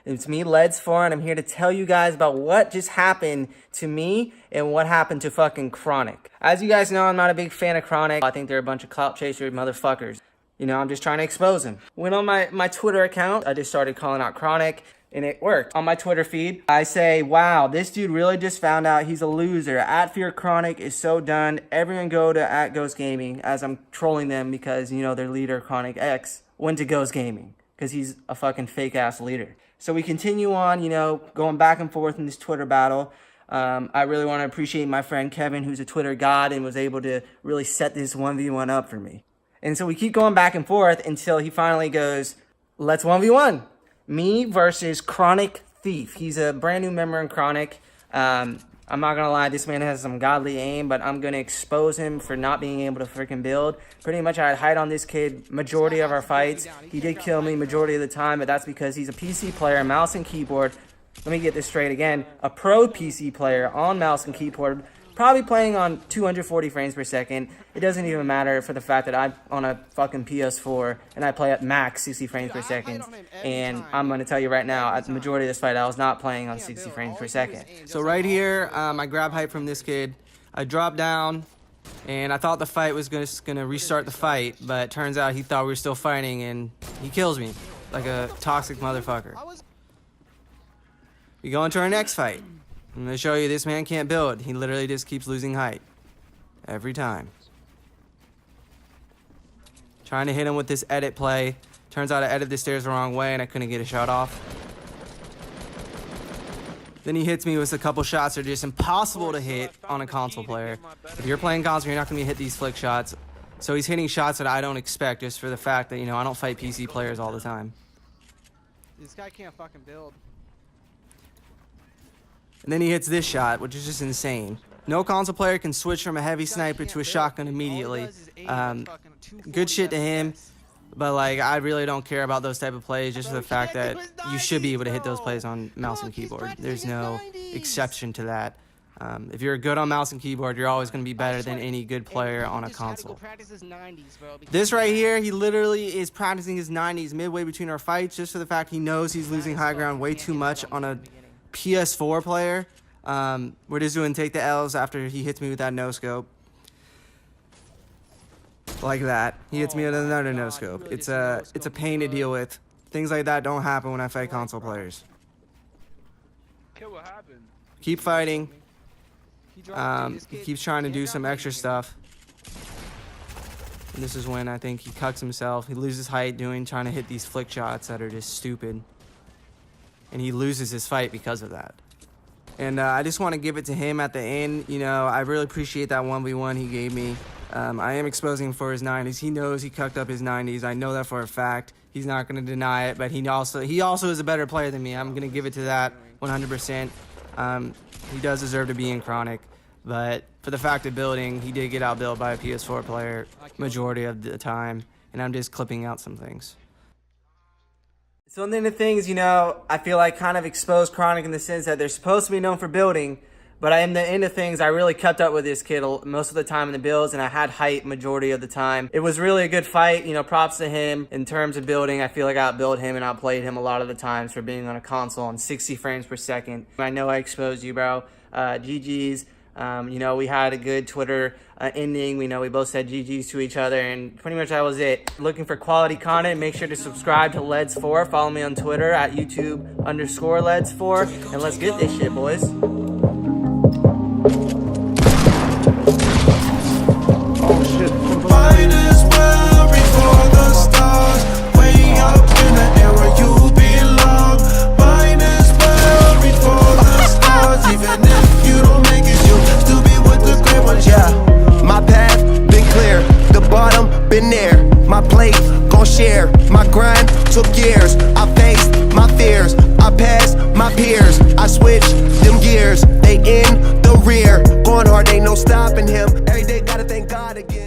It's me, Leds4, and I'm here to tell you guys about what just happened to me and what happened to fucking Chronic. As you guys know, I'm not a big fan of Chronic. I think they're a bunch of clout chaser motherfuckers. You know, I'm just trying to expose him. Went on my Twitter account, I just started calling out Chronic, and it worked. On my Twitter feed, I say, wow, this dude really just found out he's a loser. @FearChronic is so done. Everyone go to @GhostGaming, as I'm trolling them because, you know, their leader, Chronic X, went to Ghost Gaming because he's a fucking fake-ass leader. So we continue on, you know, going back and forth in this Twitter battle. I really want to appreciate my friend Kevin, who's a Twitter god, and was able to really set this 1v1 up for me. And so we keep going back and forth until he finally goes, let's 1v1. Me versus Chronic Thief. He's a brand new member in Chronic. I'm not gonna lie, this man has some godly aim, but I'm gonna expose him for not being able to freaking build. Pretty much I'd hide on this kid majority of our fights. He did kill me majority of the time, but that's because he's a PC player, mouse and keyboard. Let me get this straight again. A pro PC player on mouse and keyboard, probably playing on 240 frames per second. It doesn't even matter for the fact that I'm on a fucking PS4 and I play at max 60 frames per second. And I'm going to tell you right now, at the majority of this fight, I was not playing on 60 frames per second. So right here, I grab height from this kid. I drop down, and I thought the fight was going to restart the fight, but it turns out he thought we were still fighting, and he kills me like a toxic motherfucker. We go into our next fight. I'm going to show you this man can't build. He literally just keeps losing height. Every time. Trying to hit him with this edit play. Turns out I edited the stairs the wrong way and I couldn't get a shot off. Then he hits me with a couple shots that are just impossible to hit on a console player. If you're playing console, you're not going to hit these flick shots. So he's hitting shots that I don't expect just for the fact that, you know, I don't fight PC players all the time. This guy can't fucking build. And then he hits this shot, which is just insane. No console player can switch from a heavy sniper to a shotgun immediately. Good shit to him, but like I really don't care about those type of plays just for the fact that you should be able to hit those plays on mouse and keyboard. There's no exception to that. If you're good on mouse and keyboard, you're always going to be better than any good player on a console. This right here, he literally is practicing his 90s midway between our fights just for the fact he knows he's losing high ground way too much on a PS4 player. We're just doing take the L's after he hits me with that no scope. Like that. He hits me with another no scope. It's a pain to deal with. Things like that don't happen when I fight console players. Keep fighting. He keeps trying to do some extra stuff. And this is when I think he cucks himself. He loses height trying to hit these flick shots that are just stupid. And he loses his fight because of that. And I just want to give it to him at the end. You know, I really appreciate that 1v1 he gave me. I am exposing him for his 90s. He knows he cucked up his 90s. I know that for a fact. He's not going to deny it, but he also is a better player than me. I'm going to give it to that 100%. He does deserve to be in Chronic, but for the fact of building, he did get outbuilt by a PS4 player majority of the time, and I'm just clipping out some things. So one of the things, you know, I feel like kind of exposed Chronic in the sense that they're supposed to be known for building, but in the end of things, I really kept up with this kid most of the time in the builds, and I had height majority of the time. It was really a good fight, you know, props to him. In terms of building, I feel like I outbuilt him and outplayed him a lot of the times for being on a console on 60 frames per second. I know I exposed you, bro. GG's. You know, we had a good Twitter ending. We know we both said GG's to each other, and pretty much that was it. Looking for quality content, make sure to subscribe to Leds4. Follow me on Twitter at YouTube_Leds4, and let's get this shit, boys. Oh shit. Might as well reach for the stars. Way up in the air where you belong. Might as well reach for the stars. Even if you don't make it, you'll still be with the great ones. Yeah, my path been clear, the bottom been there. My plate gon' share, my grind took years. I faced my fears, I passed my peers. I switched them gears, they in the rear. Going hard, ain't no stopping him. Every day gotta thank God again.